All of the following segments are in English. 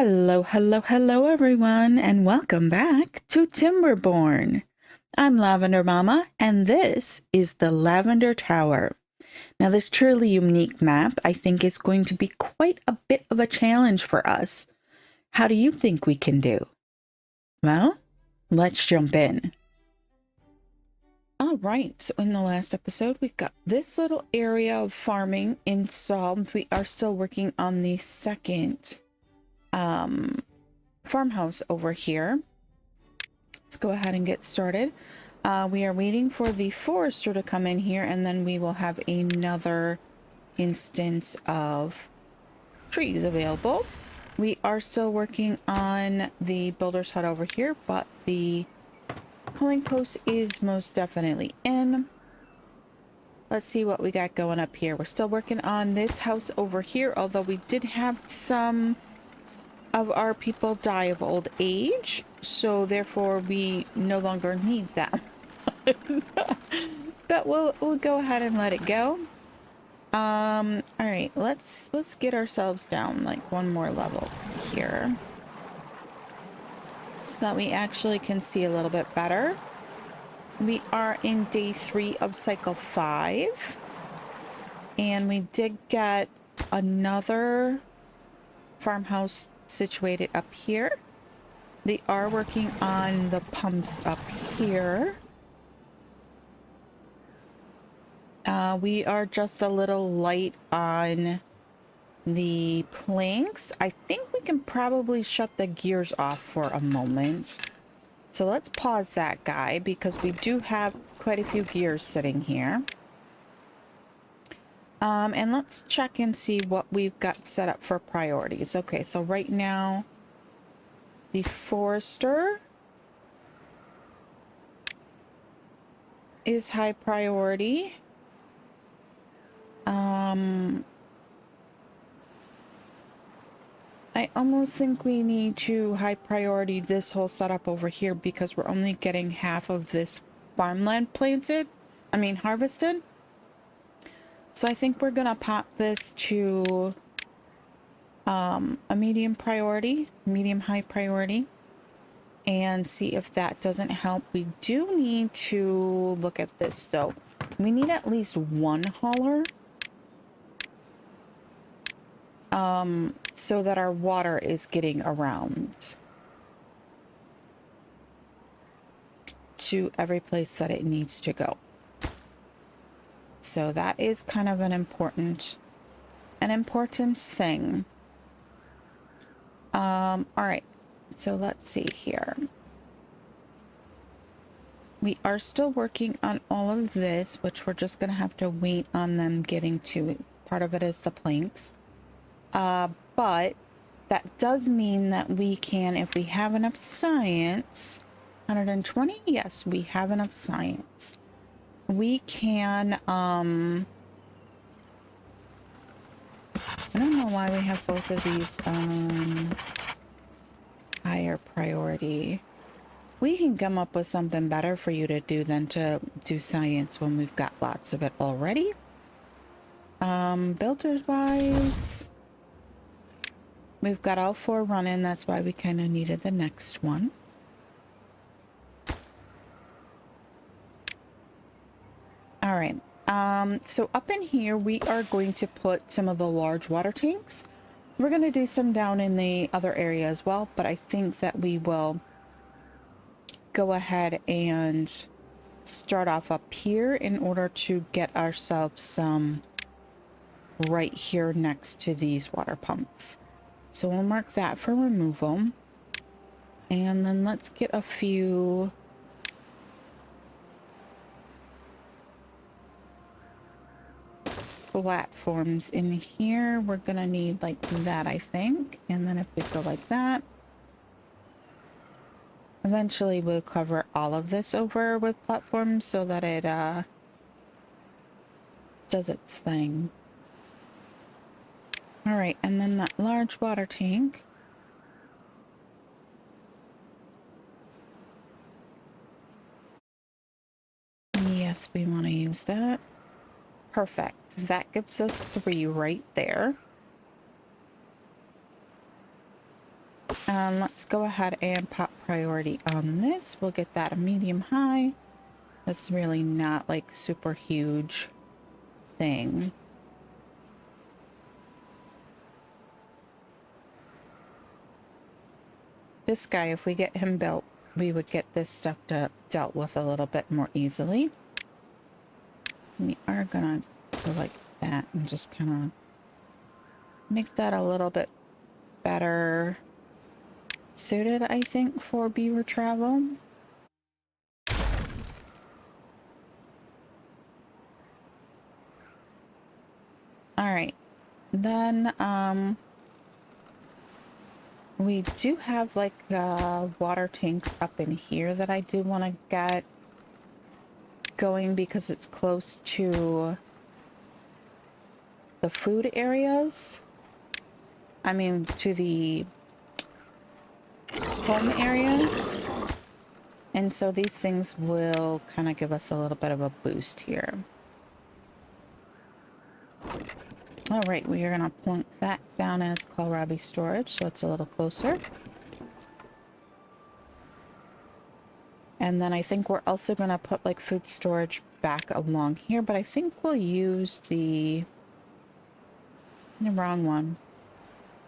Hello, hello, hello, everyone, and welcome back to Timberborn. I'm Lavender Mama, and this is the Lavender Tower. Now, this truly unique map, I think, is going to be quite a bit of a challenge for us. How do you think we can do? Well, let's jump in. All right, so in the last episode, we've got this little area of farming installed. We are still working on the second farmhouse over here. Let's go ahead and get started. We are waiting for the forester to come in here, and then we will have another instance of trees available. We are still working on the builder's hut over here, but the polling post is most definitely in. Let's see what we got going up here. We're still working on this house over here, although we did have some of our people die of old age, so therefore we no longer need that. But we'll go ahead and let it go. All right, let's get ourselves down like one more level here so that we actually can see a little bit better. We are in day 3 of cycle 5, and we did get another farmhouse situated up here. They are working on the pumps up here. We are just a little light on the planks. I think we can probably shut the gears off for a moment. So let's pause that guy because we do have quite a few gears sitting here. And let's check and see what we've got set up for priorities. Okay, so right now, the forester is high priority. I almost think we need to high priority this whole setup over here because we're only getting half of this farmland harvested. So I think we're gonna pop this to a medium high priority, and see if that doesn't help. We do need to look at this though. We need at least one hauler so that our water is getting around to every place that it needs to go. So that is kind of an important thing. All right, so let's see here. We are still working on all of this, which we're just gonna have to wait on them getting to. Part of it is the planks. But that does mean that we can, if we have enough science, 120? Yes, we have enough science. We can, I don't know why we have both of these, higher priority. We can come up with something better for you to do than to do science when we've got lots of it already. Builders wise, we've got all 4 running. That's why we kind of needed the next one. All right. So up in here, we are going to put some of the large water tanks. We're going to do some down in the other area as well, but I think that we will go ahead and start off up here in order to get ourselves some right here next to these water pumps. So we'll mark that for removal. And then let's get a few platforms in here. We're gonna need like that, I think. And then if we go like that, eventually we'll cover all of this over with platforms so that it does its thing. All right, and then that large water tank. Yes, we want to use that. Perfect. That gives us 3 right there. Let's go ahead and pop priority on this. We'll get that a medium high. That's really not like super huge thing. This guy, if we get him built, we would get this stuff dealt with a little bit more easily. We are gonna go like that and just kind of make that a little bit better suited, I think, for beaver travel. All right, then we do have like water tanks up in here that I do want to get going because it's close to the food areas. I mean, to the home areas. And so these things will kind of give us a little bit of a boost here. All right, we are going to plunk that down as kohlrabi storage, so it's a little closer. And then I think we're also going to put like food storage back along here, but I think we'll use the wrong one.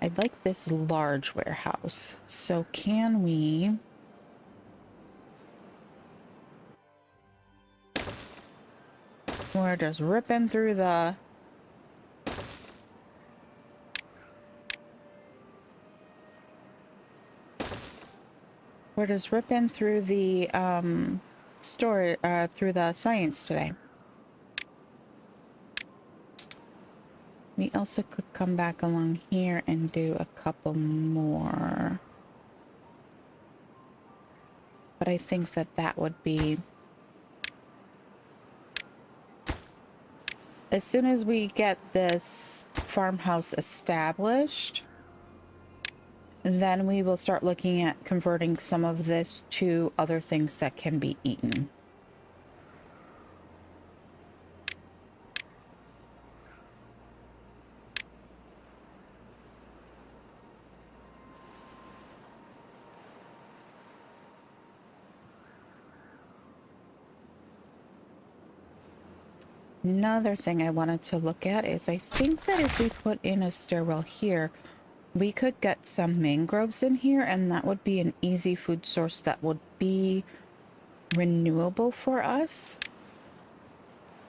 I'd like this large warehouse. So can we... We're just ripping through the... We're just ripping through the through the science today. We also could come back along here and do a couple more. But I think that that would be... As soon as we get this farmhouse established, then we will start looking at converting some of this to other things that can be eaten. Another thing I wanted to look at is I think that if we put in a stairwell here, we could get some mangroves in here, and that would be an easy food source that would be renewable for us.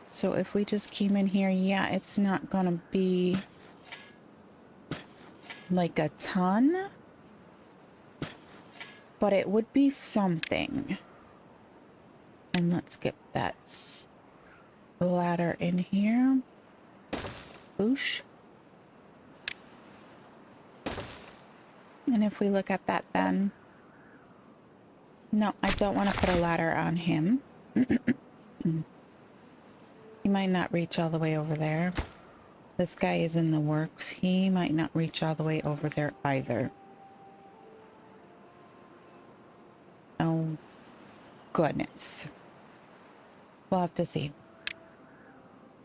So if we just came in here, yeah, it's not gonna be like a ton, but it would be something. And let's get that ladder in here. Boosh. And if we look at that then... No, I don't want to put a ladder on him. He might not reach all the way over there. This guy is in the works. He might not reach all the way over there either. Oh, goodness. We'll have to see.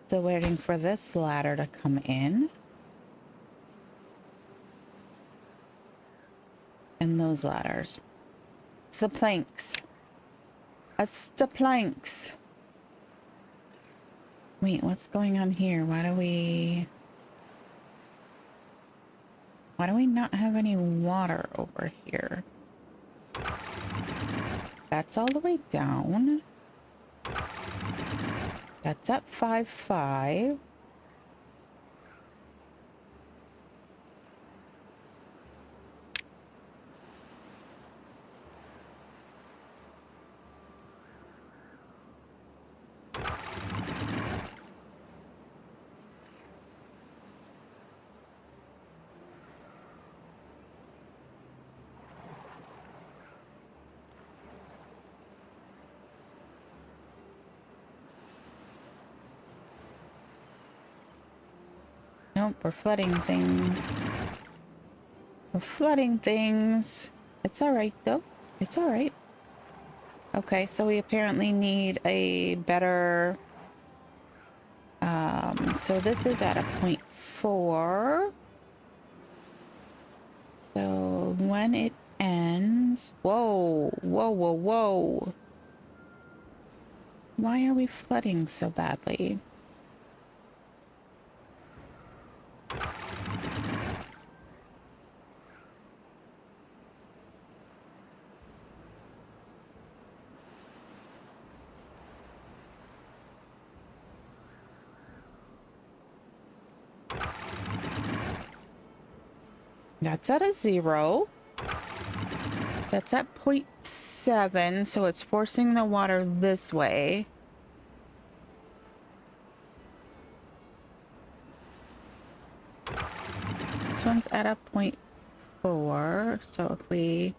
Still waiting for this ladder to come in. And those ladders. It's the planks. It's the planks. Wait, what's going on here? Why do we not have any water over here? That's all the way down. That's at 5.5. Nope, we're flooding things. We're flooding things. It's alright, though. It's alright. Okay, so we apparently need a better... so this is at a 0.4. So when it ends... Whoa, whoa, whoa, whoa. Why are we flooding so badly? That's at a 0. That's at 0.7, so it's forcing the water this way. This one's at a 0.4, so if we...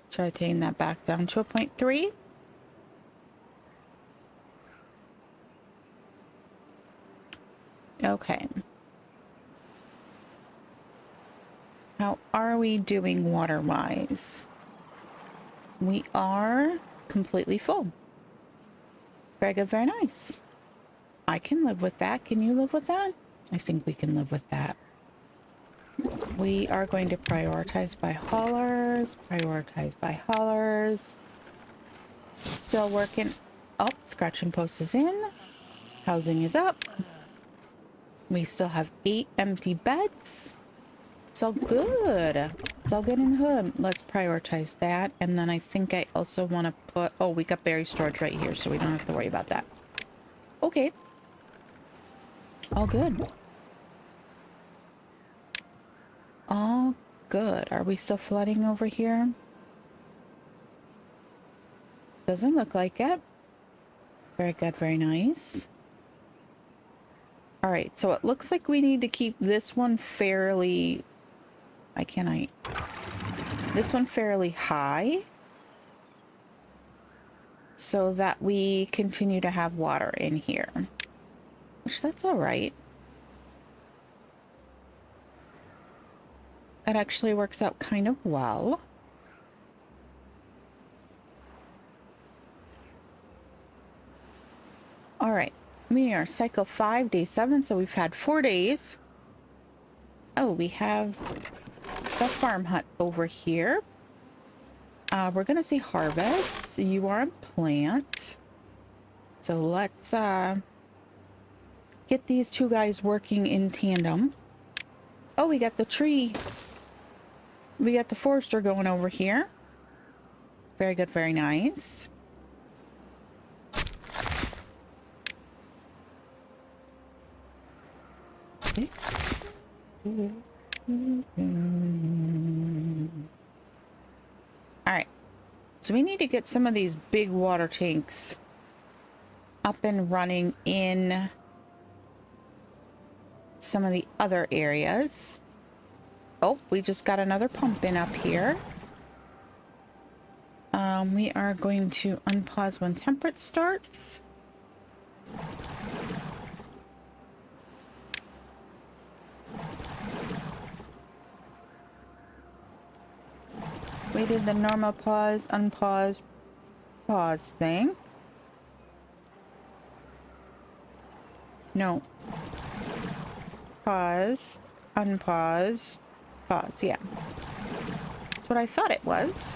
try taking that back down to a 0.3. Okay. How are we doing water-wise? We are completely full. Very good, very nice. I can live with that. Can you live with that? I think we can live with that. We are going to prioritize by haulers. Prioritize by haulers. Still working. Oh, scratching post is in. Housing is up. We still have 8 empty beds. It's all good. It's all good in the hood. Let's prioritize that. And then I think I also want to put... Oh, we got berry storage right here, so we don't have to worry about that. Okay. All good. All good. Are we still flooding over here? Doesn't look like it. Very good. Very nice. All right. So it looks like we need to keep this one fairly... Why can't I? This one fairly high so that we continue to have water in here, which that's all right. That actually works out kind of well. All right, we are cycle 5, day 7, so we've had 4 days. Oh, we have the farm hut over here. We're gonna say harvest. You are a plant, so let's get these two guys working in tandem. Oh, we got the tree. We got the forester going over here. Very good, very nice. Okay. All right, so we need to get some of these big water tanks up and running in some of the other areas. Oh, we just got another pump in up here. We are going to unpause when temperate starts. We did the normal pause, unpause, pause thing. No. Pause, unpause, pause. Yeah. That's what I thought it was.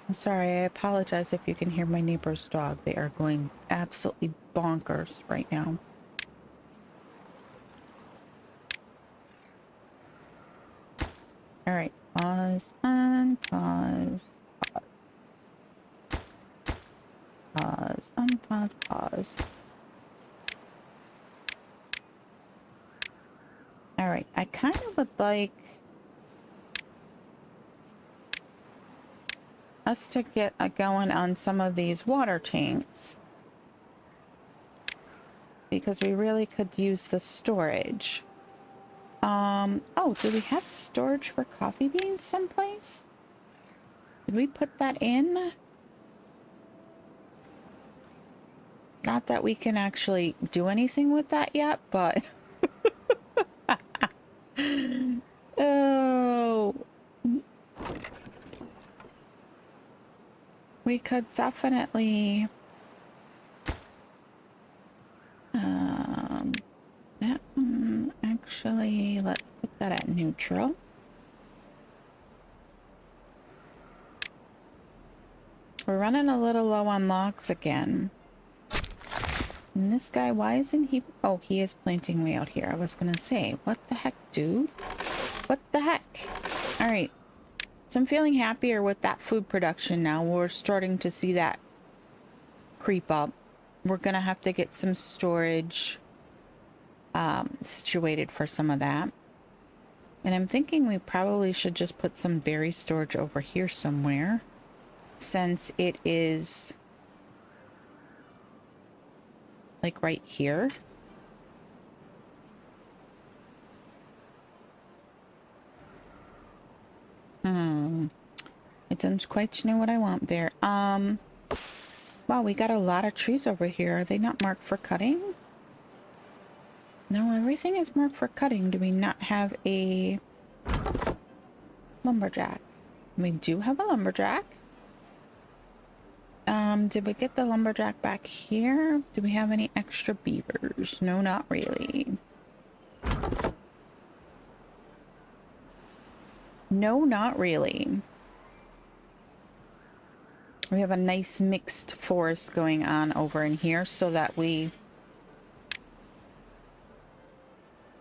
I'm sorry. I apologize if you can hear my neighbor's dog. They are going absolutely bonkers right now. All right. Pause, unpause, pause. Pause, unpause, pause. All right. I kind of would like us to get going on some of these water tanks, because we really could use the storage. Oh, do we have storage for coffee beans someplace? Did we put that in? Not that we can actually do anything with that yet, but... Oh... We could definitely... Actually, let's put that at neutral. We're running a little low on logs again. And this guy, why isn't he? Oh, he is planting way out here. I was gonna say, what the heck, dude? What the heck? All right. So I'm feeling happier with that food production now. We're starting to see that creep up. We're gonna have to get some storage situated for some of that. And I'm thinking we probably should just put some berry storage over here somewhere, since it is like right here. I don't quite know what I want there. Wow, we got a lot of trees over here. Are they not marked for cutting? No, everything is marked for cutting. Do we not have a lumberjack? We do have a lumberjack. Did we get the lumberjack back here? Do we have any extra beavers? No, not really. No, not really. We have a nice mixed forest going on over in here so that we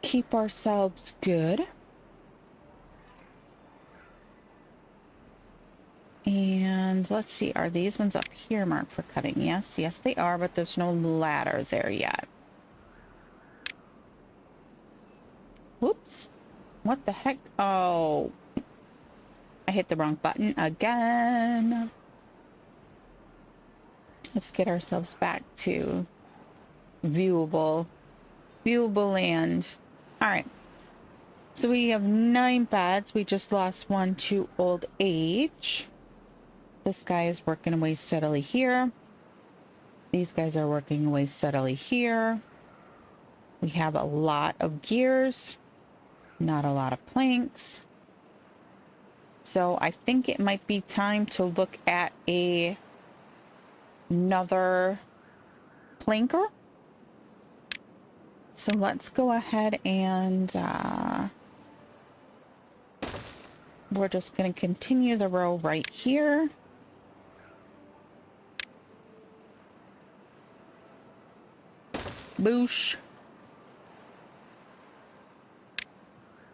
keep ourselves good. And let's see, are these ones up here marked for cutting? Yes, yes they are, but there's no ladder there yet. Whoops. What the heck? Oh, I hit the wrong button again. Let's get ourselves back to viewable land. All right. So we have 9 beds. We just lost 1 to old age. This guy is working away steadily here. These guys are working away steadily here. We have a lot of gears, not a lot of planks. So I think it might be time to look at another planker. So let's go ahead and we're just going to continue the row right here. Boosh.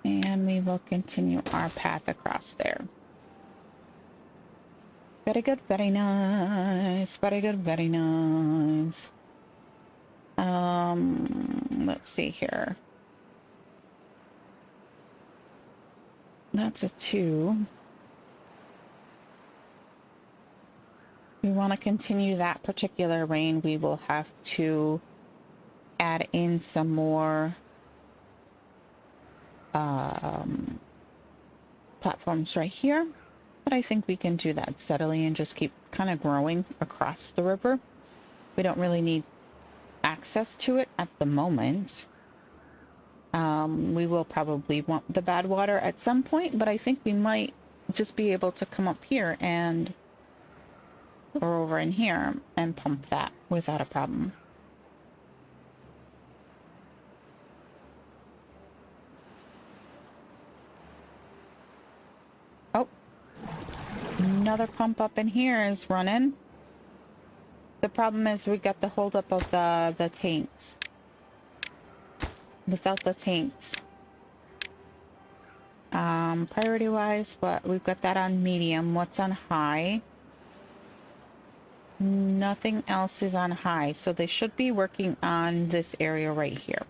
And we will continue our path across there. Very good, very nice. Very good, very nice. Let's see here. That's a 2. We want to continue that particular lane. We will have to add in some more platforms right here, but I think we can do that steadily and just keep kind of growing across the river. We don't really need access to it at the moment. We will probably want the bad water at some point, but I think we might just be able to come up here and or over in here and pump that without a problem. Oh, another pump up in here is running. The problem is we got the holdup of the tanks. Without the tanks. Priority wise, what we've got that on medium. What's on high? Nothing else is on high, so they should be working on this area right here.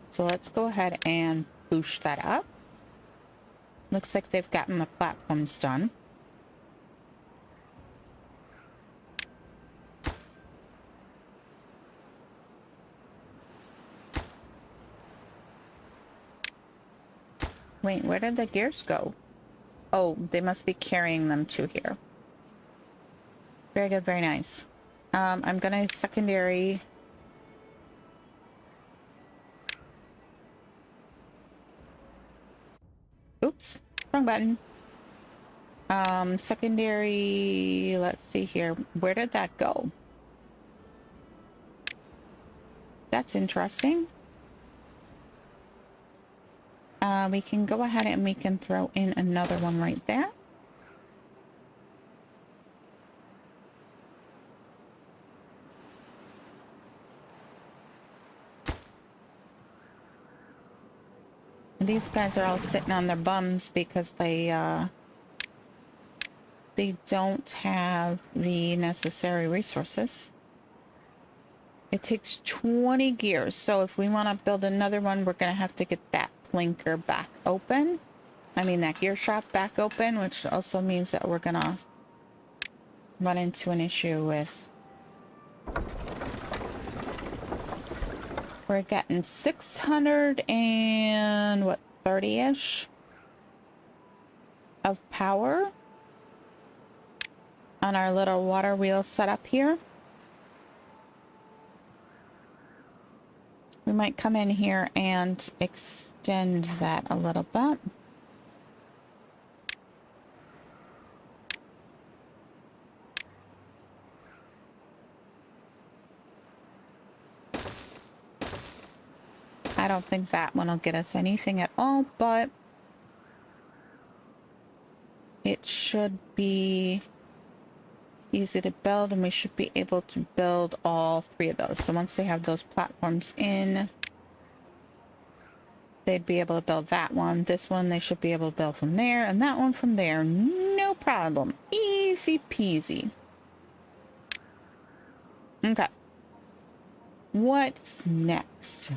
So let's go ahead and boost that up. Looks like they've gotten the platforms done. Wait, where did the gears go? Oh, they must be carrying them to here. Very good, very nice. I'm gonna secondary. Oops, wrong button. Secondary, let's see here. Where did that go? That's interesting. We can go ahead and we can throw in another one right there. These guys are all sitting on their bums because they don't have the necessary resources. It takes 20 gears, so if we want to build another one, we're going to have to get that plinker back open. I mean, that gear shop back open, which also means that we're going to run into an issue with... We're getting 600 and, what, 30-ish of power on our little water wheel setup here. We might come in here and extend that a little bit. I don't think that one will get us anything at all, but it should be easy to build, and we should be able to build all three of those. So once they have those platforms in, they'd be able to build that one. This one they should be able to build from there, and that one from there. No problem. Easy peasy. Okay. What's next?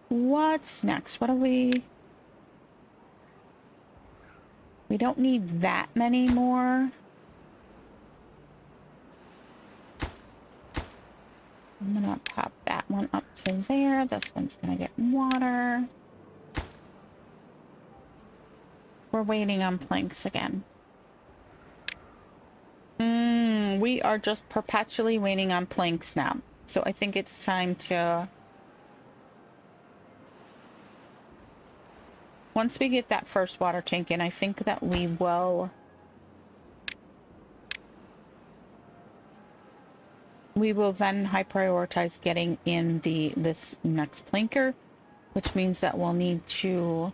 What's next? What do we... We don't need that many more. I'm gonna pop that one up to there. This one's gonna get water. We're waiting on planks again. We are just perpetually waiting on planks now. So I think it's time to... Once we get that first water tank in, I think that we will... We will then high prioritize getting in this next planker, which means that we'll need to...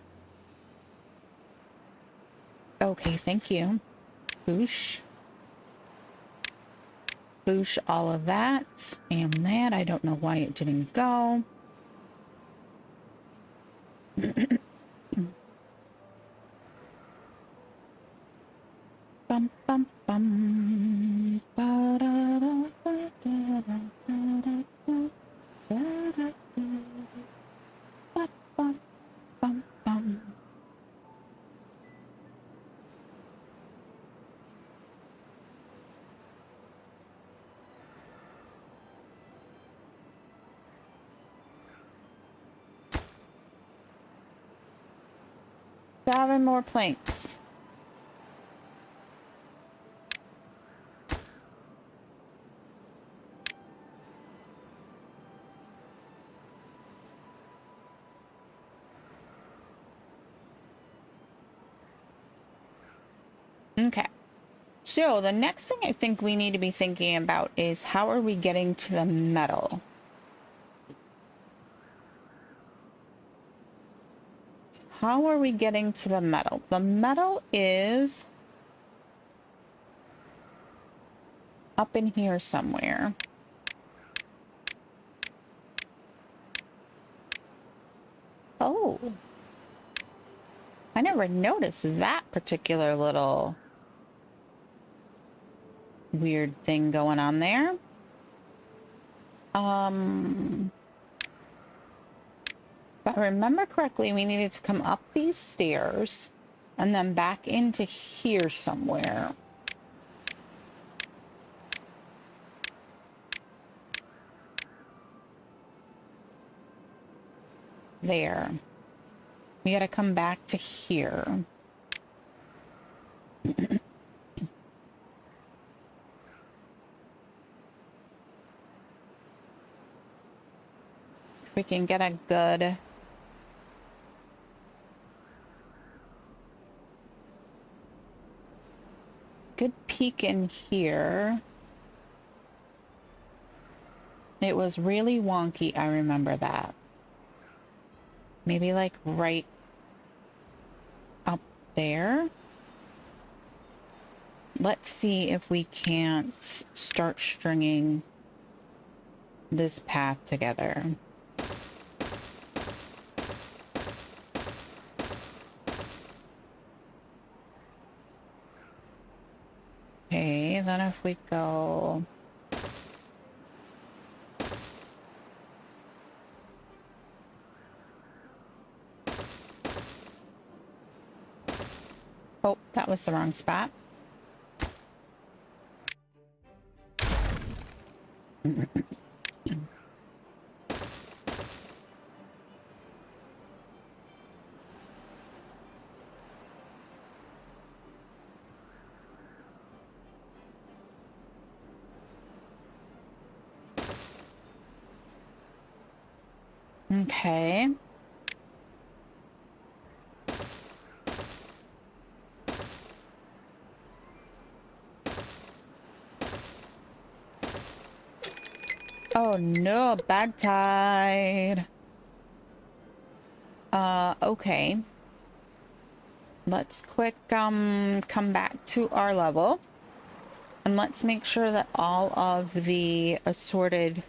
Okay, thank you. Boosh. Boosh all of that and that. I don't know why it didn't go. Bum, bum, bum. Seven more planks. Okay. So the next thing I think we need to be thinking about is how are we getting to the metal? How are we getting to the metal? The metal is up in here somewhere. Oh. I never noticed that particular little weird thing going on there. If I remember correctly, we needed to come up these stairs and then back into here somewhere. There. We gotta come back to here. If we can get a good peek in here. It was really wonky, I remember that. Maybe like right up there. Let's see if we can't start stringing this path together. Okay, then if we go... Oh, that was the wrong spot. Okay. Oh no, bad tide. Okay. Let's quick come back to our level. And let's make sure that all of the assorted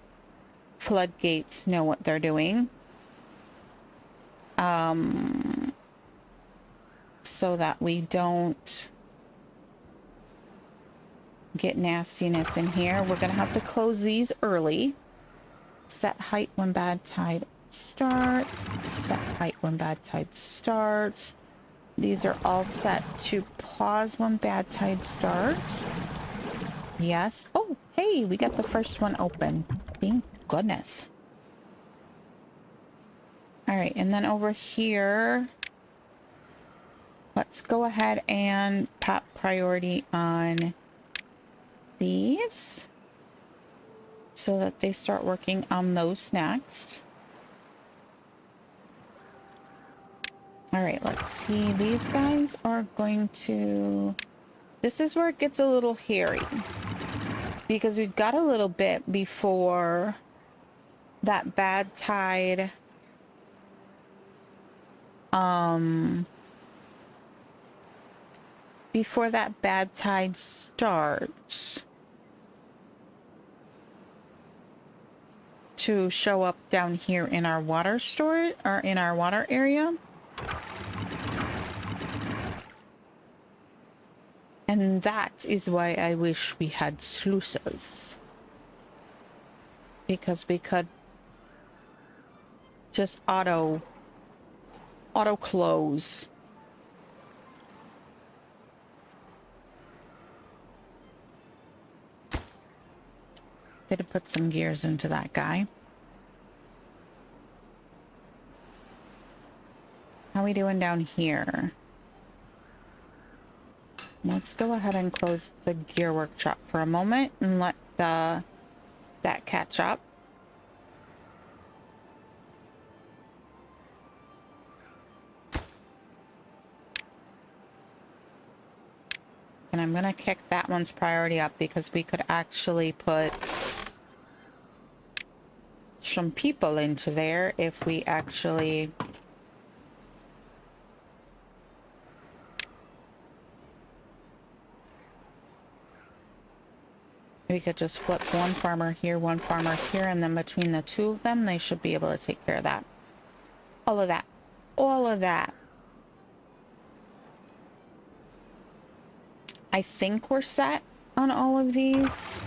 floodgates know what they're doing. So that we don't get nastiness in here. We're gonna have to close these early. Set height when bad tide start. Set height when bad tide starts. These are all set to pause when bad tide starts. Yes. Oh, hey, we got the first one open. Thank goodness. All right, and then over here, let's go ahead and pop priority on these so that they start working on those next. All right, let's see. These guys are going to... This is where it gets a little hairy because we've got a little bit before that bad tide before that bad tide starts to show up down here in our water store or in our water area. And that is why I wish we had sluices, because we could just auto close. Did put some gears into that guy. How are we doing down here? Let's go ahead and close the gear workshop for a moment and let that catch up. And I'm gonna kick that one's priority up because we could actually put some people into there if we actually... We could just flip one farmer here, and then between the two of them, they should be able to take care of that. All of that. All of that. I think we're set on all of these.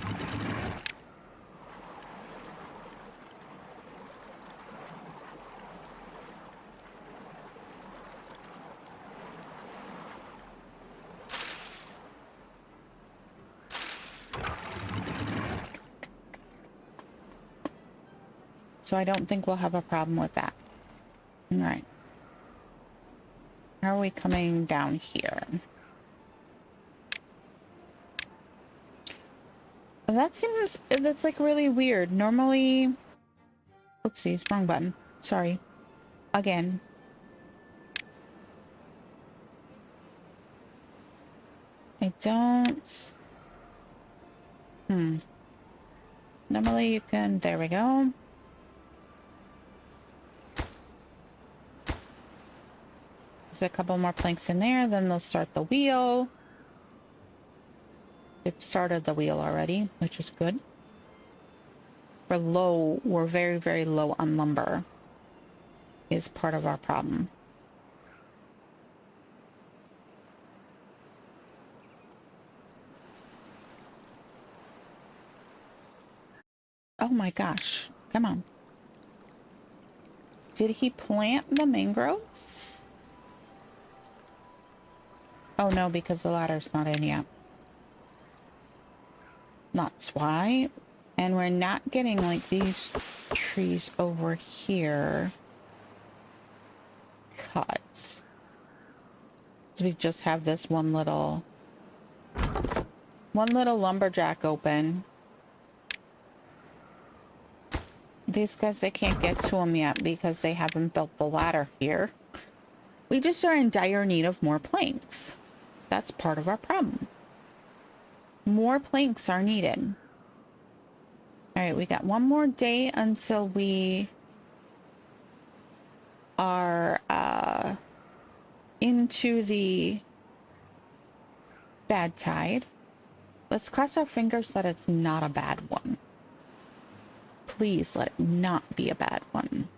So I don't think we'll have a problem with that. All right. How are we coming down here? That's like really weird. Normally, oopsies, wrong button. Sorry. Again. I don't... Normally you can... There we go. There's a couple more planks in there, then they'll start the wheel. They've started the wheel already, which is good. We're low. We're very, very low on lumber is part of our problem. Oh my gosh. Come on. Did he plant the mangroves? Oh no, because the ladder's not in yet. That's why. And we're not getting like these trees over here cut. So we just have this one little lumberjack open. These guys, they can't get to them yet because they haven't built the ladder here. We just are in dire need of more planks. That's part of our problem. More planks are needed. All right, we got one more day until we are into the bad tide. Let's cross our fingers that it's not a bad one. Please let it not be a bad one.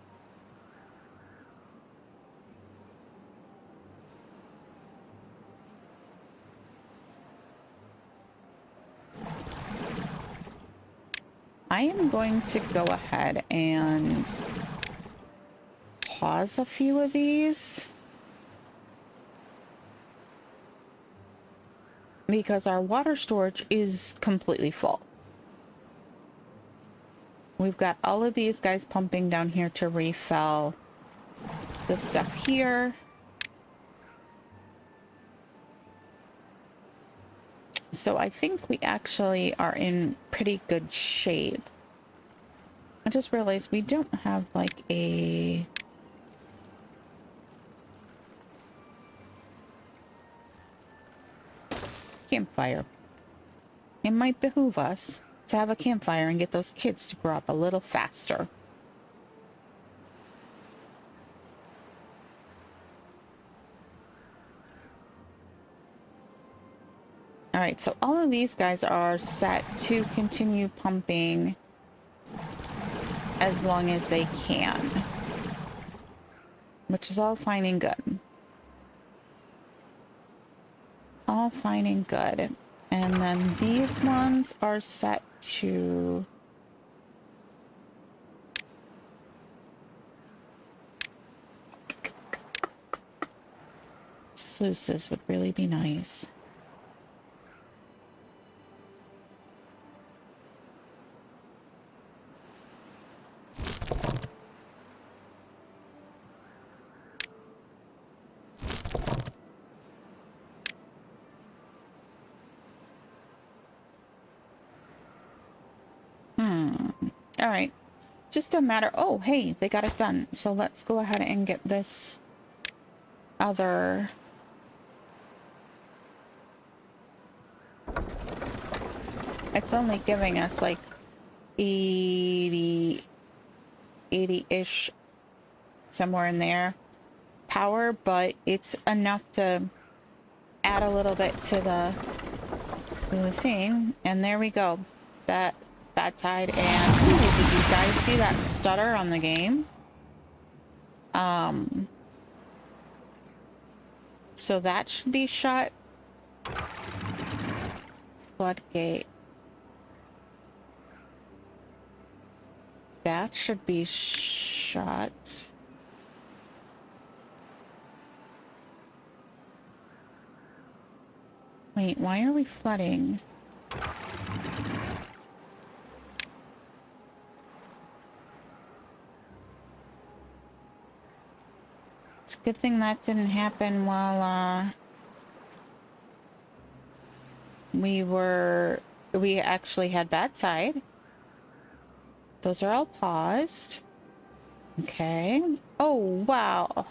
I am going to go ahead and pause a few of these because our water storage is completely full. We've got all of these guys pumping down here to refill the stuff here. So I think we actually are in pretty good shape. I just realized we don't have like a campfire. It might behoove us to have a campfire and get those kids to grow up a little faster. All right, so all of these guys are set to continue pumping as long as they can, which is all fine and good. All fine and good. And then these ones are set to sluices would really be nice. All right, just a matter. Oh, hey, they got it done. So let's go ahead and get this other. It's only giving us like 80-ish, somewhere in there, power, but it's enough to add a little bit to the thing. And there we go. That tide. And ooh, did you guys see that stutter on the game? So that should be shut. Floodgate. That should be shut. Wait, why are we flooding? It's a good thing that didn't happen while we actually had bad tide. Those are all paused. Okay. Oh, wow.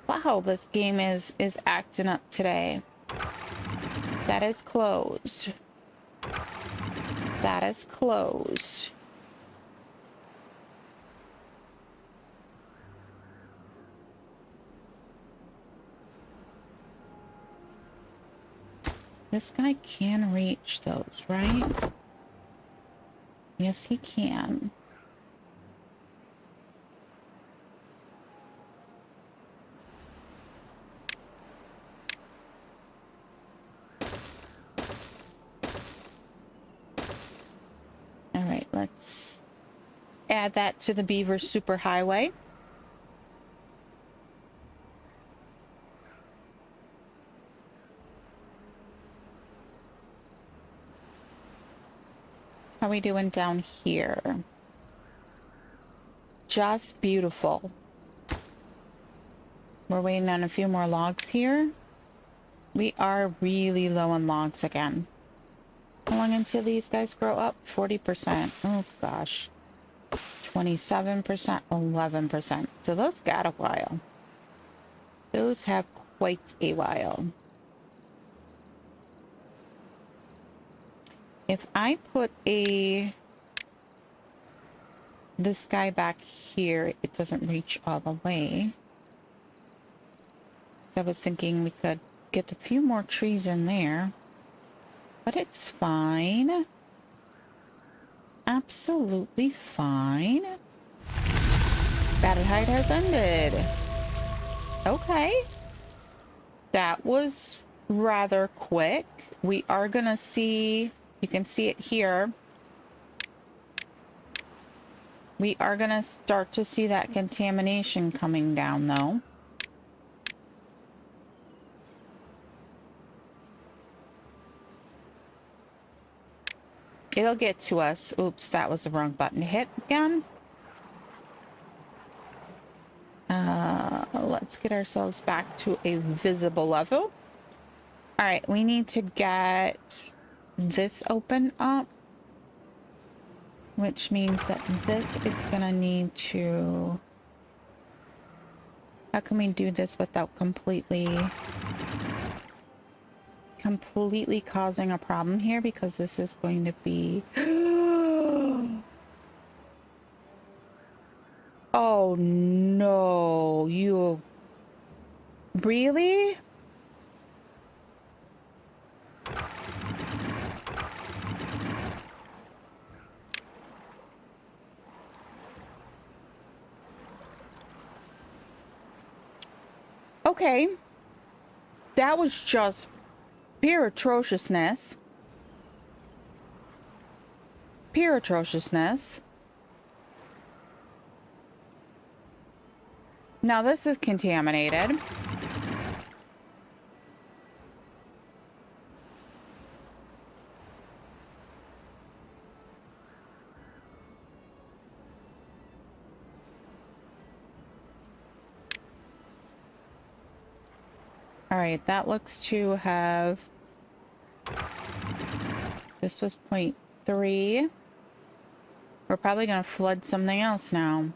Wow, this game is acting up today. That is closed. That is closed. This guy can reach those, right? Yes, he can. All right, let's add that to the beaver superhighway. How are we doing down here? Just beautiful. We're waiting on a few more logs here. We are really low on logs again. How long until these guys grow up? 40%. Oh gosh. 27%, 11%. So those got a while. Those have quite a while. If I put this guy back here, it doesn't reach all the way. So I was thinking we could get a few more trees in there. But it's fine. Absolutely fine. Battle hide has ended. Okay. That was rather quick. We are gonna see, you can see it here. We are gonna start to see that contamination coming down though. It'll get to us. Oops, that was the wrong button to hit again. Let's get ourselves back to a visible level. All right, we need to get this open up, which means that this is gonna need to... How can we do this without completely causing a problem here? Because this is going to be... Oh no, you... Really? Okay. That was just pure atrociousness. Pure atrociousness. Now this is contaminated. All right, that looks to have... This was 0.3. We're probably going to flood something else now.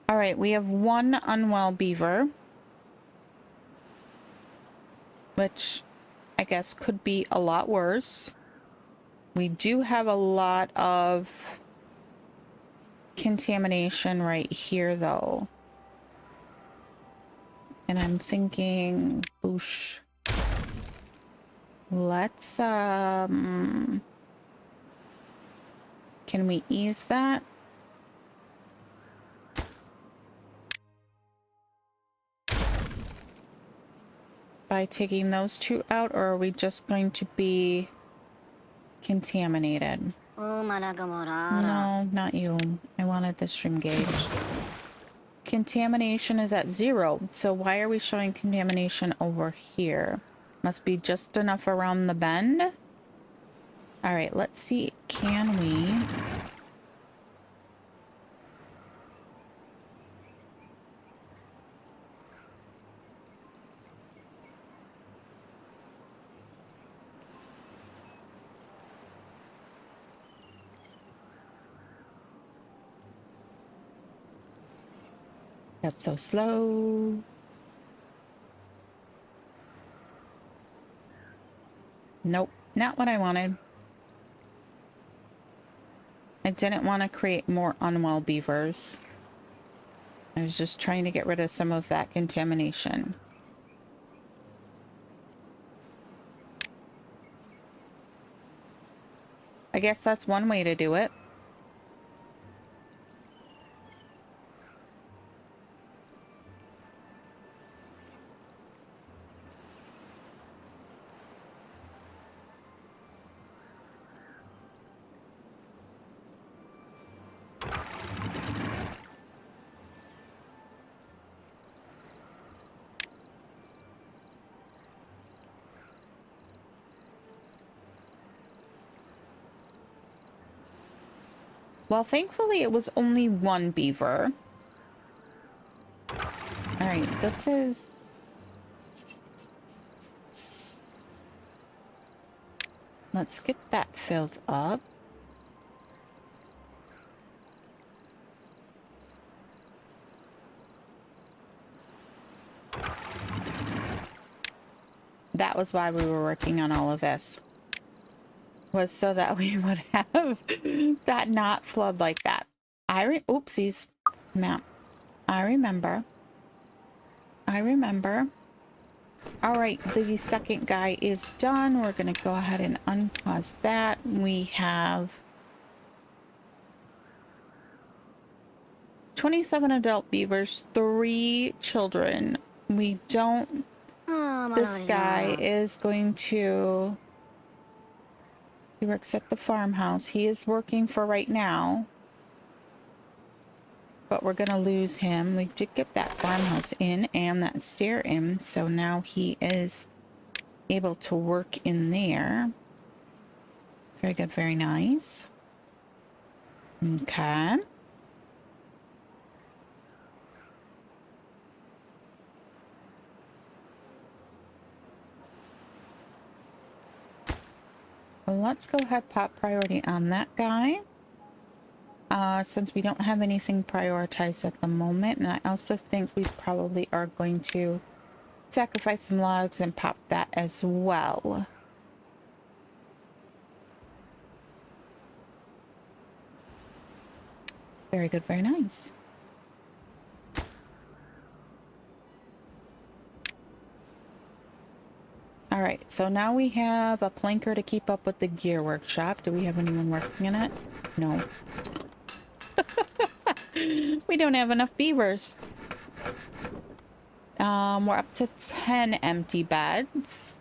All right, we have one unwell beaver, which I guess could be a lot worse. We do have a lot of contamination right here, though. And I'm thinking, boosh. Let's, can we ease that? By taking those two out, or are we just going to be contaminated? No, not you. I wanted the stream gauge. Contamination is at 0, so why are we showing contamination over here? Must be just enough around the bend. All right, let's see. Can we... That's so slow. Nope, not what I wanted. I didn't want to create more unwell beavers. I was just trying to get rid of some of that contamination. I guess that's one way to do it. Well, thankfully it was only one beaver. All right, this is... Let's get that filled up. That was why we were working on all of this. Was so that we would have that not flood like that. Oopsies. Map. I remember. All right, the second guy is done. We're going to go ahead and unpause that. We have 27 adult beavers, 3 children. We don't... This guy is going to... He works at the farmhouse. He is working for right now. But we're going to lose him. We did get that farmhouse in and that stair in. So now he is able to work in there. Very good. Very nice. Okay. Well, let's go ahead, pop priority on that guy. Since we don't have anything prioritized at the moment, and I also think we probably are going to sacrifice some logs and pop that as well. Very good, very nice. All right, so now we have a planker to keep up with the gear workshop. Do we have anyone working in it? No. We don't have enough beavers. We're up to 10 empty beds.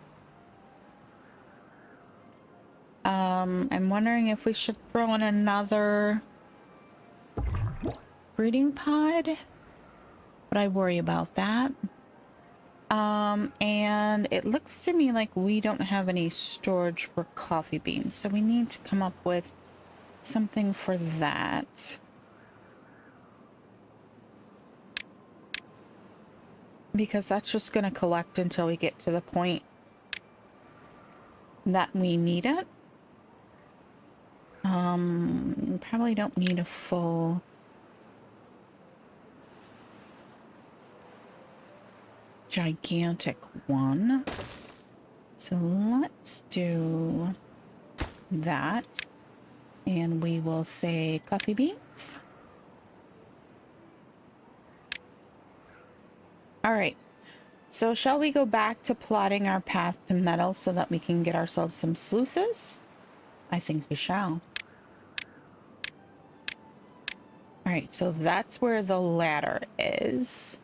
I'm wondering if we should throw in another breeding pod, but I worry about that. And it looks to me like we don't have any storage for coffee beans, so we need to come up with something for that. Because that's just going to collect until we get to the point that we need it. Probably don't need a full... gigantic one. So let's do that. And we will say coffee beans. All right. So shall we go back to plotting our path to metal so that we can get ourselves some sluices? I think we shall. All right. So that's where the ladder is.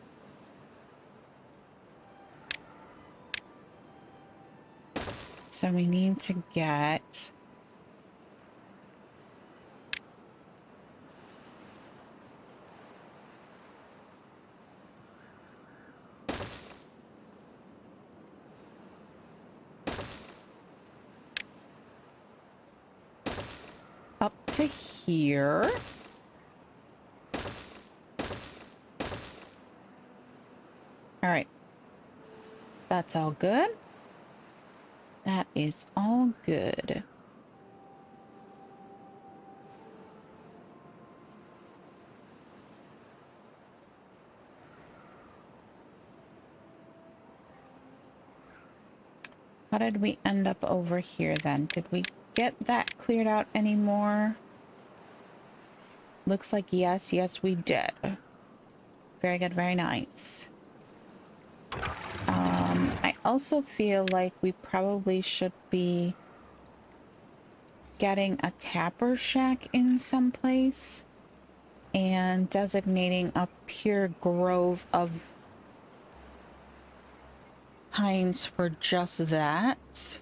So we need to get... up to here. All right. That's all good. That is all good. How did we end up over here then? Did we get that cleared out anymore? Looks like yes. Yes, we did. Very good. Very nice. I also feel like we probably should be getting a tapper shack in someplace and designating a pure grove of pines for just that.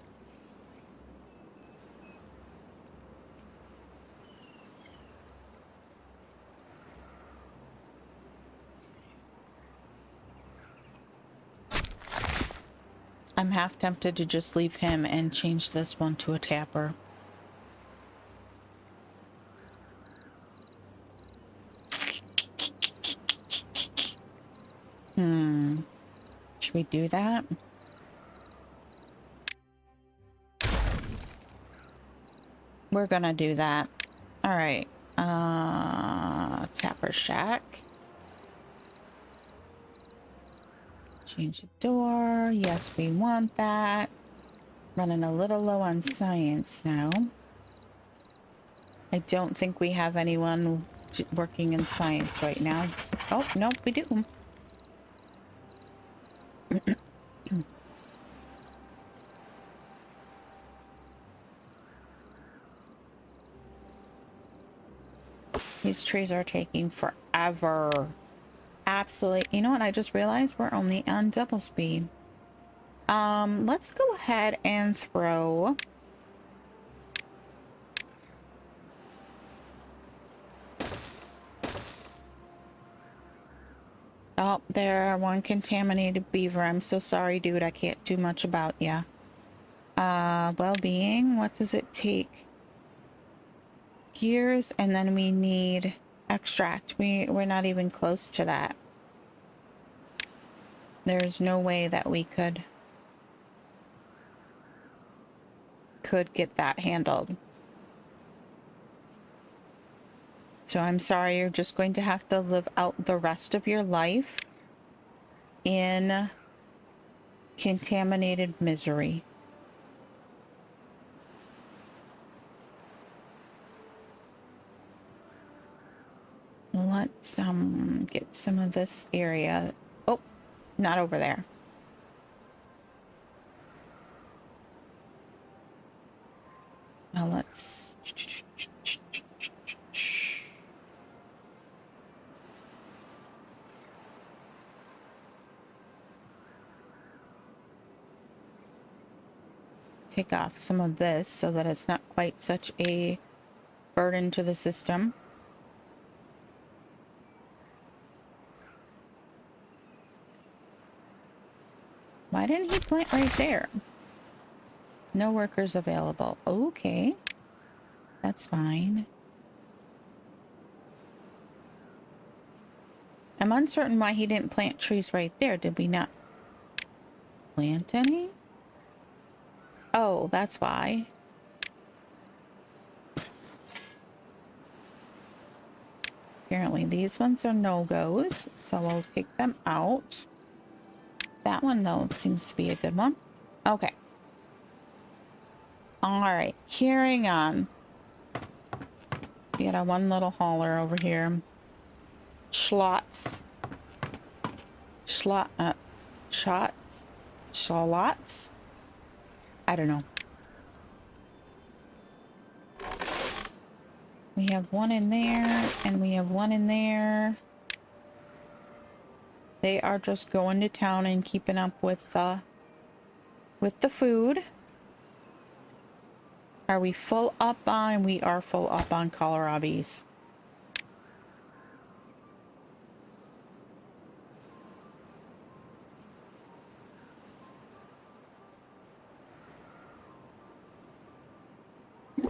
I'm half tempted to just leave him and change this one to a tapper. Should we do that? We're gonna do that. All right. Tapper shack. Change the door. Yes, we want that. Running a little low on science now. I don't think we have anyone working in science right now. Oh, nope, we do. These trees are taking forever. Absolutely. You know what? I just realized we're only on double speed. Let's go ahead and throw... Oh, there, one contaminated beaver. I'm so sorry, dude. I can't do much about ya. Well-being. What does it take? Gears, and then we need extract. We're not even close to that. There's no way that we could get that handled. So I'm sorry, you're just going to have to live out the rest of your life in contaminated misery. Let's get some of this area. Oh, not over there. Now let's take off some of this so that it's not quite such a burden to the system. Why didn't he plant right there? No workers available. Okay. That's fine. I'm uncertain why he didn't plant trees right there. Did we not plant any? Oh, that's why. Apparently these ones are no-goes, so we'll take them out. That one, though, seems to be a good one. Okay. Alright, carrying on. We got a one little hauler over here. Schlots. Shots? Schlots? I don't know. We have one in there, and we have one in there. They are just going to town and keeping up with the food. Are we full up on? We are full up on kohlrabies.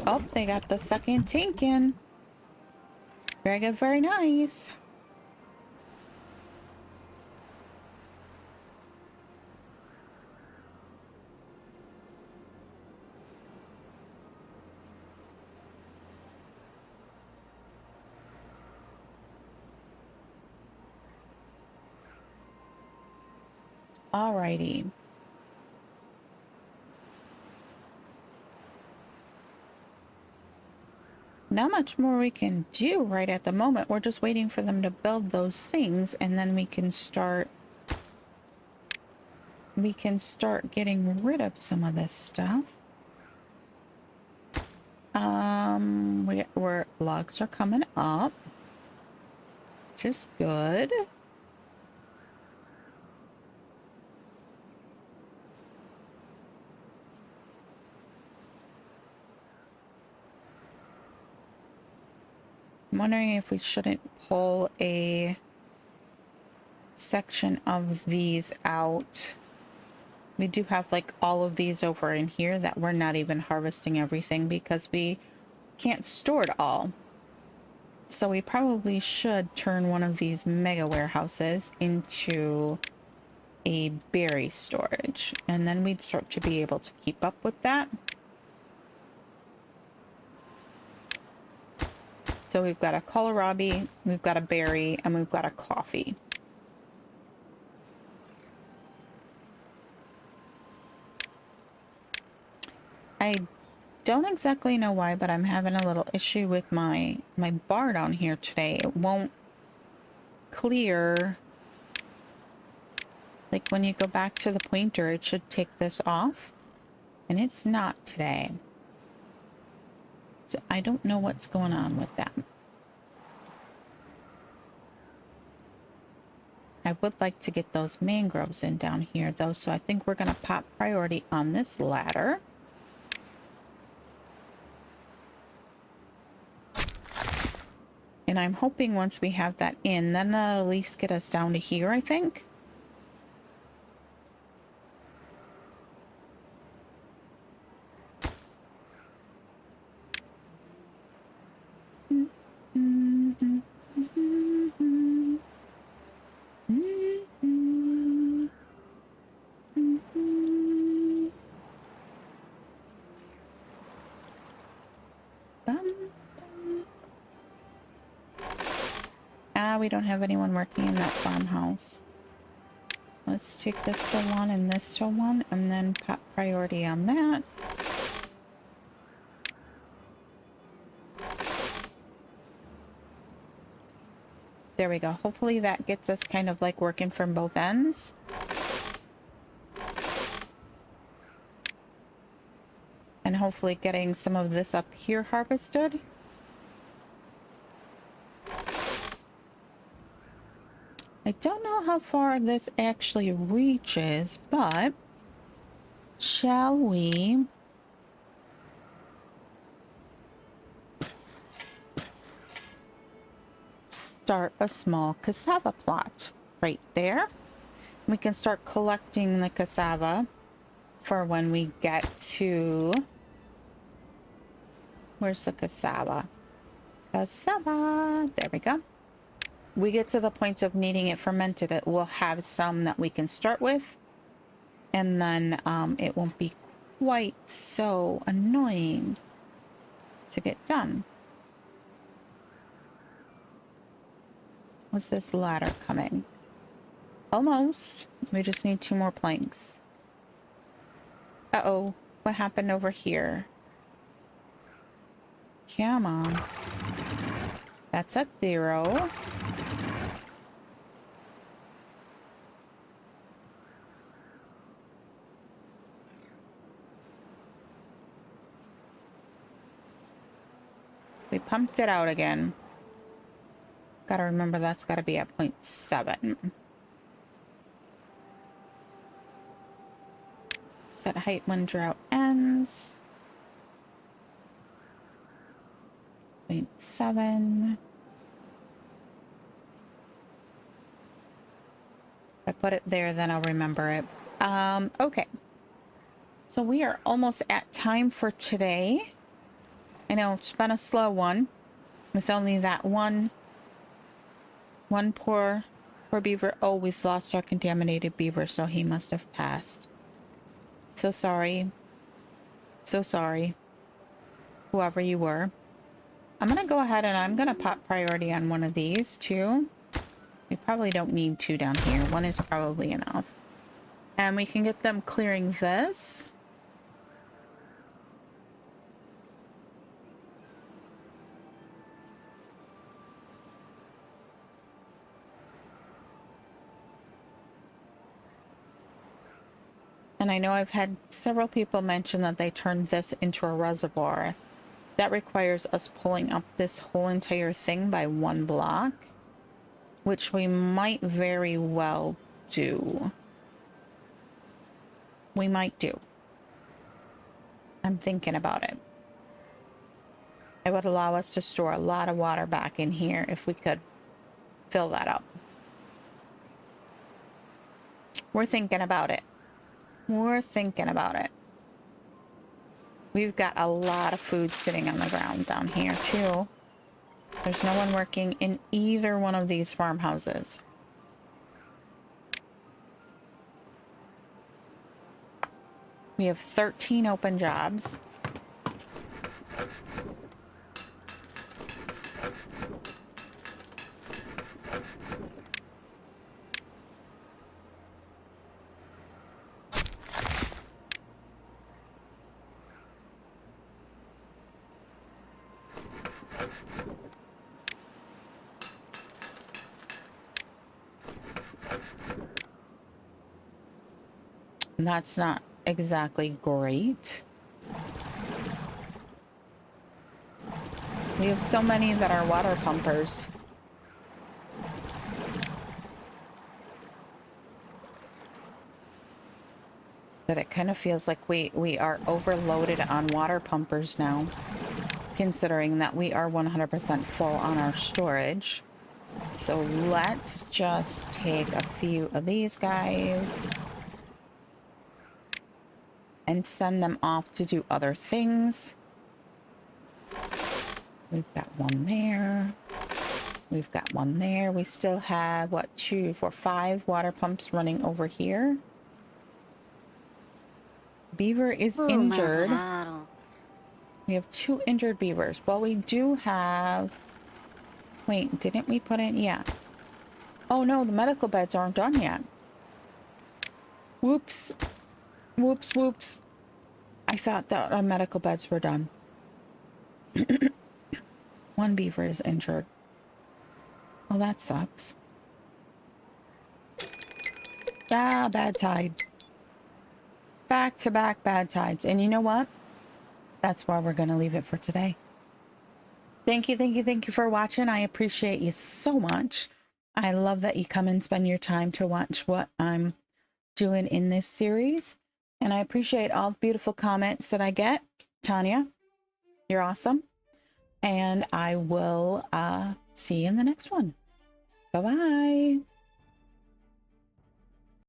Oh, they got the second tank in. Very good, very nice. Alrighty. not much more we can do right at the moment. We're just waiting for them to build those things, and then we can start getting rid of some of this stuff. Where logs are coming up, which is good. I'm wondering if we shouldn't pull a section of these out. We do have like all of these over in here that we're not even harvesting everything because we can't store it all. So we probably should turn one of these mega warehouses into a berry storage, and then we'd start to be able to keep up with that. So we've got a kohlrabi, we've got a berry, and we've got a coffee. I don't exactly know why, but I'm having a little issue with my bar down here today. It won't clear. Like when you go back to the pointer, it should take this off, and it's not today. So I don't know what's going on with that. I would like to get those mangroves in down here though, so I think we're gonna pop priority on this ladder. And I'm hoping once we have that in, then that'll at least get us down to here, I think. We don't have anyone working in that farmhouse. Let's take this to one and this to one, and then pop priority on that. There we go. Hopefully that gets us kind of like working from both ends. And hopefully getting some of this up here harvested. I don't know how far this actually reaches, but shall we start a small cassava plot right there? We can start collecting the cassava for when we get to... Where's the cassava? Cassava! There we go. We get to the point of needing it fermented, it will have some that we can start with, and then it won't be quite so annoying to get done. What's this ladder coming? Almost. We just need 2 more planks. Uh-oh. What happened over here? Come on. That's at 0. We pumped it out again. Gotta remember that's gotta be at 0.7. Set height when drought ends. 0.7. If I put it there, then I'll remember it. Okay. So we are almost at time for today. I know it's been a slow one with only that one poor beaver. Oh, we've lost our contaminated beaver, so he must have passed. So sorry. So sorry. Whoever you were. I'm gonna go ahead and I'm gonna pop priority on one of these too. We probably don't need 2 down here. 1 is probably enough. And we can get them clearing this. And I know I've had several people mention that they turned this into a reservoir. That requires us pulling up this whole entire thing by 1 block, which we might very well do. We might do. I'm thinking about it. It would allow us to store a lot of water back in here if we could fill that up. We're thinking about it. We're thinking about it. We've got a lot of food sitting on the ground down here too. There's no one working in either one of these farmhouses. We have 13 open jobs. That's not exactly great. We have so many that are water pumpers. That it kind of feels like we are overloaded on water pumpers now, considering that we are 100% full on our storage. So let's just take a few of these guys and send them off to do other things. We've got one there. We've got one there. We still have, what, 2, 4, 5 water pumps running over here. Beaver is injured. We have 2 injured beavers. Well, we do have... Wait, didn't we put in... Yeah. Oh, no, the medical beds aren't done yet. Whoops. Whoops, whoops. I thought that our medical beds were done. 1 beaver is injured. Well, that sucks. Ah, bad tide. Back-to-back bad tides. And you know what? That's where we're going to leave it for today. Thank you for watching. I appreciate you so much. I love that you come and spend your time to watch what I'm doing in this series. And I appreciate all the beautiful comments that I get. Tanya, you're awesome. And I will see you in the next one. Bye-bye.